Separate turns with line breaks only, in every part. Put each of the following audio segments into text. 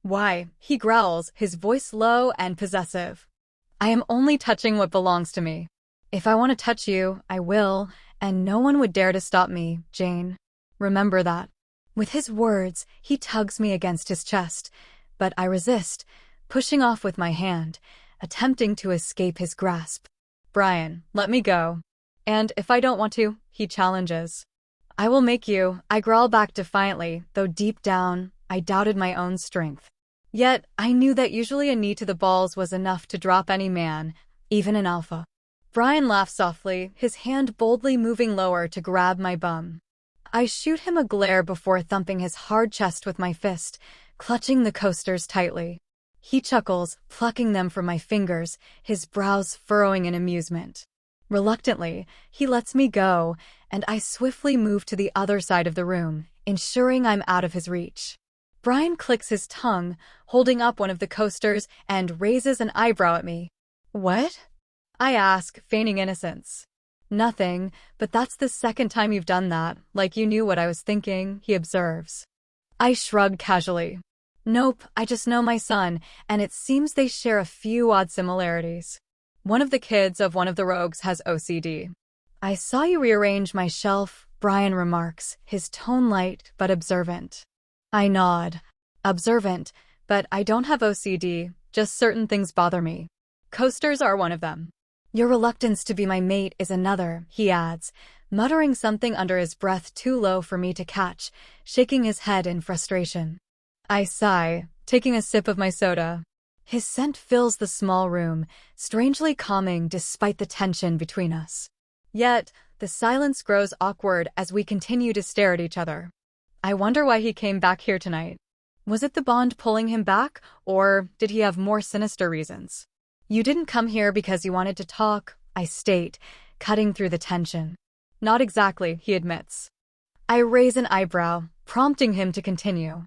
Why? He growls, his voice low and possessive. I am only touching what belongs to me. If I want to touch you, I will, and no one would dare to stop me, Jane. Remember that. With his words, he tugs me against his chest, but I resist, pushing off with my hand, attempting to escape his grasp. Brian, let me go. And if I don't want to, he challenges. I will make you, I growl back defiantly, though deep down, I doubted my own strength. Yet, I knew that usually a knee to the balls was enough to drop any man, even an alpha. Brian laughs softly, his hand boldly moving lower to grab my bum. I shoot him a glare before thumping his hard chest with my fist, clutching the coasters tightly. He chuckles, plucking them from my fingers, his brows furrowing in amusement. Reluctantly, he lets me go, and I swiftly move to the other side of the room, ensuring I'm out of his reach. Brian clicks his tongue, holding up one of the coasters, and raises an eyebrow at me. What? I ask, feigning innocence. Nothing, but that's the second time you've done that, like you knew what I was thinking, he observes. I shrug casually. Nope, I just know my son, and it seems they share a few odd similarities. One of the kids of one of the rogues has OCD. I saw you rearrange my shelf, Brian remarks, his tone light but observant. I nod. Observant, but I don't have OCD, just certain things bother me. Coasters are one of them. Your reluctance to be my mate is another, he adds, muttering something under his breath too low for me to catch, shaking his head in frustration. I sigh, taking a sip of my soda. His scent fills the small room, strangely calming despite the tension between us. Yet, the silence grows awkward as we continue to stare at each other. I wonder why he came back here tonight. Was it the bond pulling him back, or did he have more sinister reasons? You didn't come here because you wanted to talk, I state, cutting through the tension. Not exactly, he admits. I raise an eyebrow, prompting him to continue.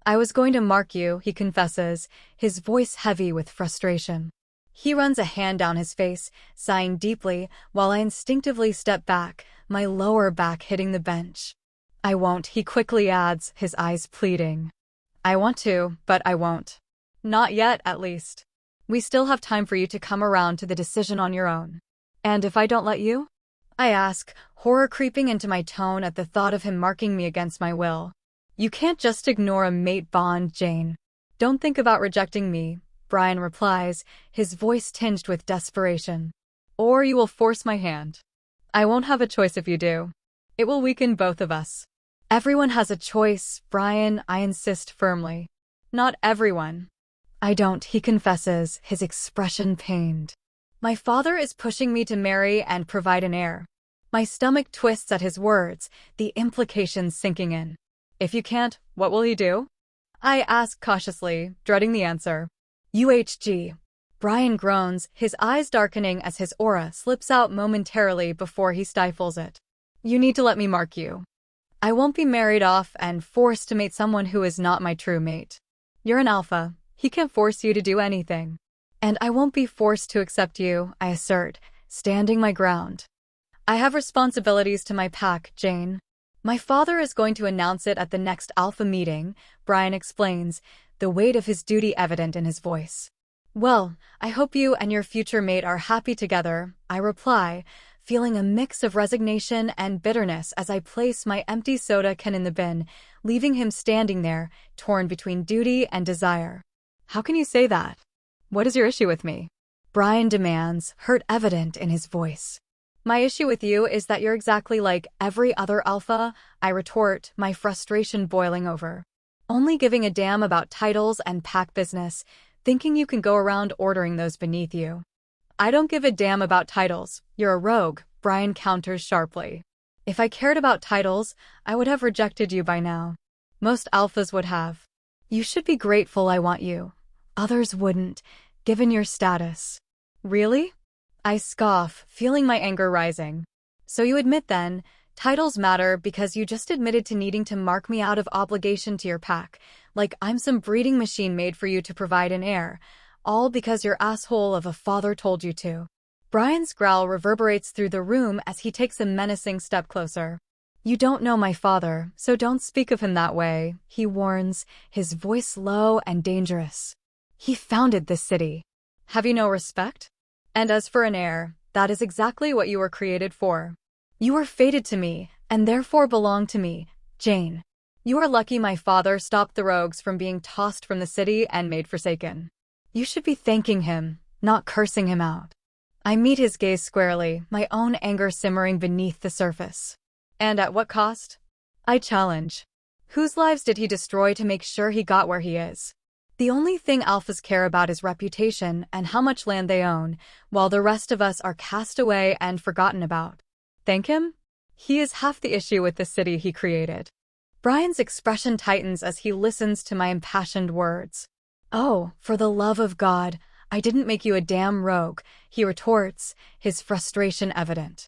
I was going to mark you, he confesses, his voice heavy with frustration. He runs a hand down his face, sighing deeply, while I instinctively step back, my lower back hitting the bench. I won't, he quickly adds, his eyes pleading. I want to, but I won't. Not yet, at least. We still have time for you to come around to the decision on your own. And if I don't let you? I ask, horror creeping into my tone at the thought of him marking me against my will. You can't just ignore a mate bond, Jane. Don't think about rejecting me, Brian replies, his voice tinged with desperation. Or you will force my hand. I won't have a choice if you do. It will weaken both of us. Everyone has a choice, Brian, I insist firmly. Not everyone. I don't, he confesses, his expression pained. My father is pushing me to marry and provide an heir. My stomach twists at his words, the implications sinking in. If you can't, what will he do? I ask cautiously, dreading the answer. UHG. Brian groans, his eyes darkening as his aura slips out momentarily before he stifles it. You need to let me mark you. I won't be married off and forced to mate someone who is not my true mate. You're an alpha. He can't force you to do anything. And I won't be forced to accept you, I assert, standing my ground. I have responsibilities to my pack, Jane. My father is going to announce it at the next alpha meeting, Brian explains, the weight of his duty evident in his voice. Well, I hope you and your future mate are happy together, I reply, feeling a mix of resignation and bitterness as I place my empty soda can in the bin, leaving him standing there, torn between duty and desire. How can you say that? What is your issue with me? Brian demands, hurt evident in his voice. My issue with you is that you're exactly like every other alpha, I retort, my frustration boiling over. Only giving a damn about titles and pack business, thinking you can go around ordering those beneath you. I don't give a damn about titles. You're a rogue, Brian counters sharply. If I cared about titles, I would have rejected you by now. Most alphas would have. You should be grateful I want you. Others wouldn't, given your status. Really? I scoff, feeling my anger rising. So you admit then, titles matter because you just admitted to needing to mark me out of obligation to your pack, like I'm some breeding machine made for you to provide an heir, all because your asshole of a father told you to. Brian's growl reverberates through the room as he takes a menacing step closer. You don't know my father, so don't speak of him that way, he warns, his voice low and dangerous. He founded this city. Have you no respect? And as for an heir, that is exactly what you were created for. You were fated to me, and therefore belong to me, Jane. You are lucky my father stopped the rogues from being tossed from the city and made forsaken. You should be thanking him, not cursing him out. I meet his gaze squarely, my own anger simmering beneath the surface. And at what cost? I challenge. Whose lives did he destroy to make sure he got where he is? The only thing alphas care about is reputation and how much land they own, while the rest of us are cast away and forgotten about. Thank him? He is half the issue with the city he created. Brian's expression tightens as he listens to my impassioned words. Oh, for the love of God, I didn't make you a damn rogue, he retorts, his frustration evident.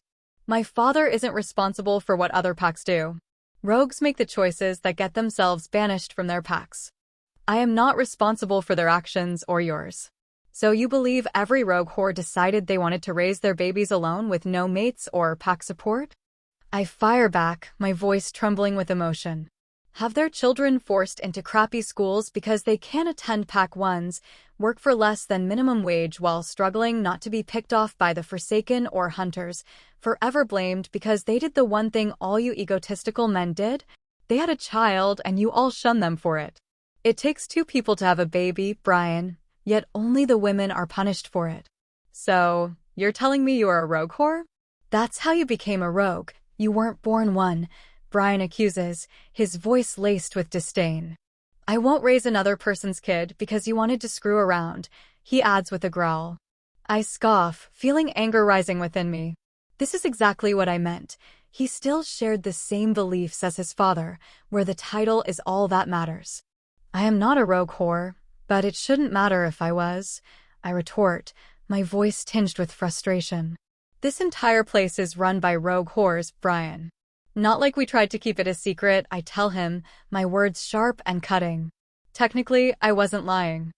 My father isn't responsible for what other packs do. Rogues make the choices that get themselves banished from their packs. I am not responsible for their actions or yours. So you believe every rogue whore decided they wanted to raise their babies alone with no mates or pack support? I fire back, my voice trembling with emotion. Have their children forced into crappy schools because they can't attend Pack 1s, work for less than minimum wage while struggling not to be picked off by the Forsaken or Hunters, forever blamed because they did the one thing all you egotistical men did? They had a child and you all shun them for it. It takes two people to have a baby, Brian, yet only the women are punished for it. So, you're telling me you are a rogue whore? That's how you became a rogue. You weren't born one, Brian accuses, his voice laced with disdain. I won't raise another person's kid because you wanted to screw around, he adds with a growl. I scoff, feeling anger rising within me. This is exactly what I meant. He still shared the same beliefs as his father, where the title is all that matters. I am not a rogue whore, but it shouldn't matter if I was, I retort, my voice tinged with frustration. This entire place is run by rogue whores, Brian. Not like we tried to keep it a secret, I tell him, my words sharp and cutting. Technically, I wasn't lying.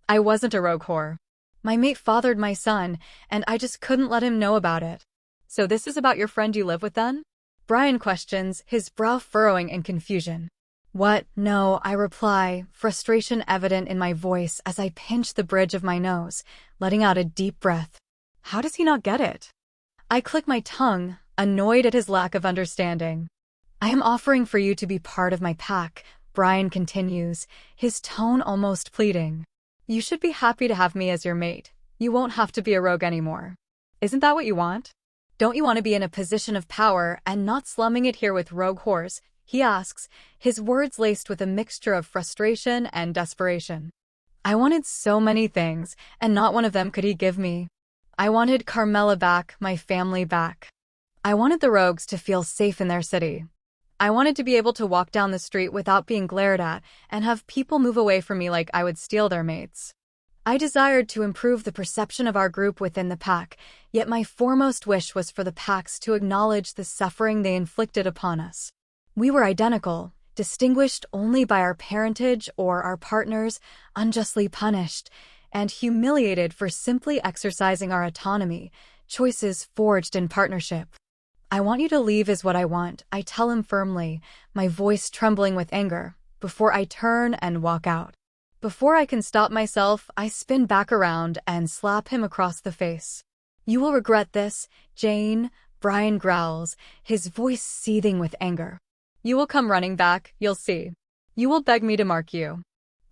I wasn't a rogue whore. My mate fathered my son, and I just couldn't let him know about it. So this is about your friend you live with then? Brian questions, his brow furrowing in confusion. What? No, I reply, frustration evident in my voice as I pinch the bridge of my nose, letting out a deep breath. How does he not get it? I click my tongue, annoyed at his lack of understanding. I am offering for you to be part of my pack, Brian continues, his tone almost pleading. You should be happy to have me as your mate. You won't have to be a rogue anymore. Isn't that what you want? Don't you want to be in a position of power and not slumming it here with rogue whores? He asks, his words laced with a mixture of frustration and desperation. I wanted so many things, and not one of them could he give me. I wanted Carmela back, my family back. I wanted the rogues to feel safe in their city. I wanted to be able to walk down the street without being glared at and have people move away from me like I would steal their mates. I desired to improve the perception of our group within the pack, yet my foremost wish was for the packs to acknowledge the suffering they inflicted upon us. We were identical, distinguished only by our parentage or our partners, unjustly punished, and humiliated for simply exercising our autonomy, choices forged in partnership. I want you to leave is what I want, I tell him firmly, my voice trembling with anger, before I turn and walk out. Before I can stop myself, I spin back around and slap him across the face. You will regret this, Jane, Brian growls, his voice seething with anger. You will come running back, you'll see. You will beg me to mark you.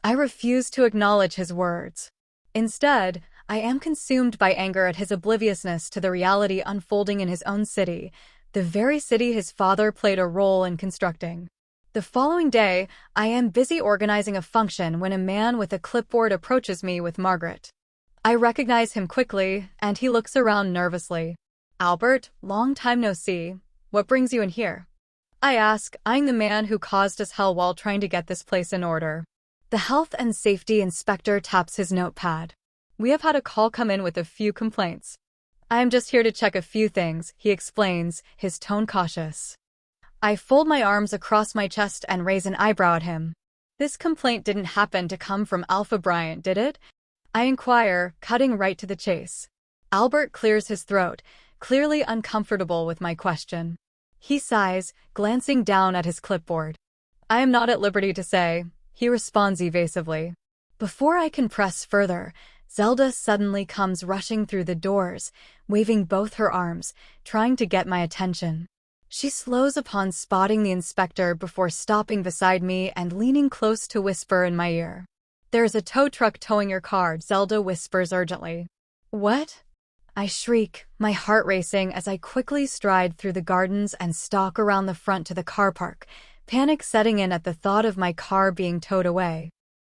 I refuse to acknowledge his words. Instead, I am consumed by anger at his obliviousness to the reality unfolding in his own city, the very city his father played a role in constructing. The following day, I am busy organizing a function when a man with a clipboard approaches me with Margaret. I recognize him quickly, and he looks around nervously. Albert, long time no see. What brings you in here? I ask, eyeing the man who caused us hell while trying to get this place in order. The health and safety inspector taps his notepad. We have had a call come in with a few complaints. I am just here to check a few things, he explains, his tone cautious. I fold my arms across my chest and raise an eyebrow at him. This complaint didn't happen to come from Alpha Bryant, did it? I inquire, cutting right to the chase. Albert clears his throat, clearly uncomfortable with my question. He sighs, glancing down at his clipboard. I am not at liberty to say, he responds evasively. Before I can press further, Zelda suddenly comes rushing through the doors, waving both her arms, trying to get my attention. She slows upon spotting the inspector before stopping beside me and leaning close to whisper in my ear. There's a tow truck towing your car, Zelda whispers urgently. What? I shriek, my heart racing as I quickly stride through the gardens and stalk around the front to the car park, panic setting in at the thought of my car being towed away.